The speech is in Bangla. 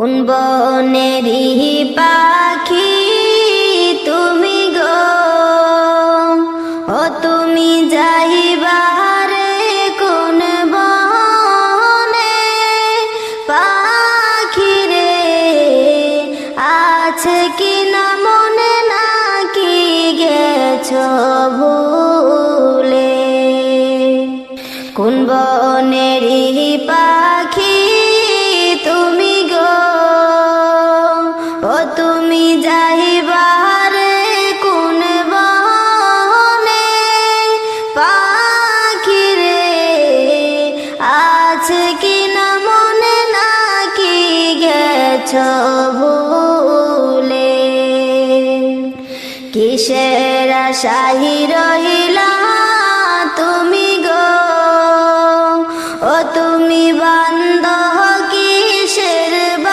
কোন বনেরই পাখি তুমি গো, ও তুমি যাইবারে কোন বনে, পাখি রে আছে কি না মনে, নাকি গেছো ভুলে। কোন বনেরই পাখি তুমি গো, ও তুমি যাইবারে কোন বনে, পাখি রে আছে কি না মনে, নাকি গেছো ভুলে। কিসের আশায় রহিল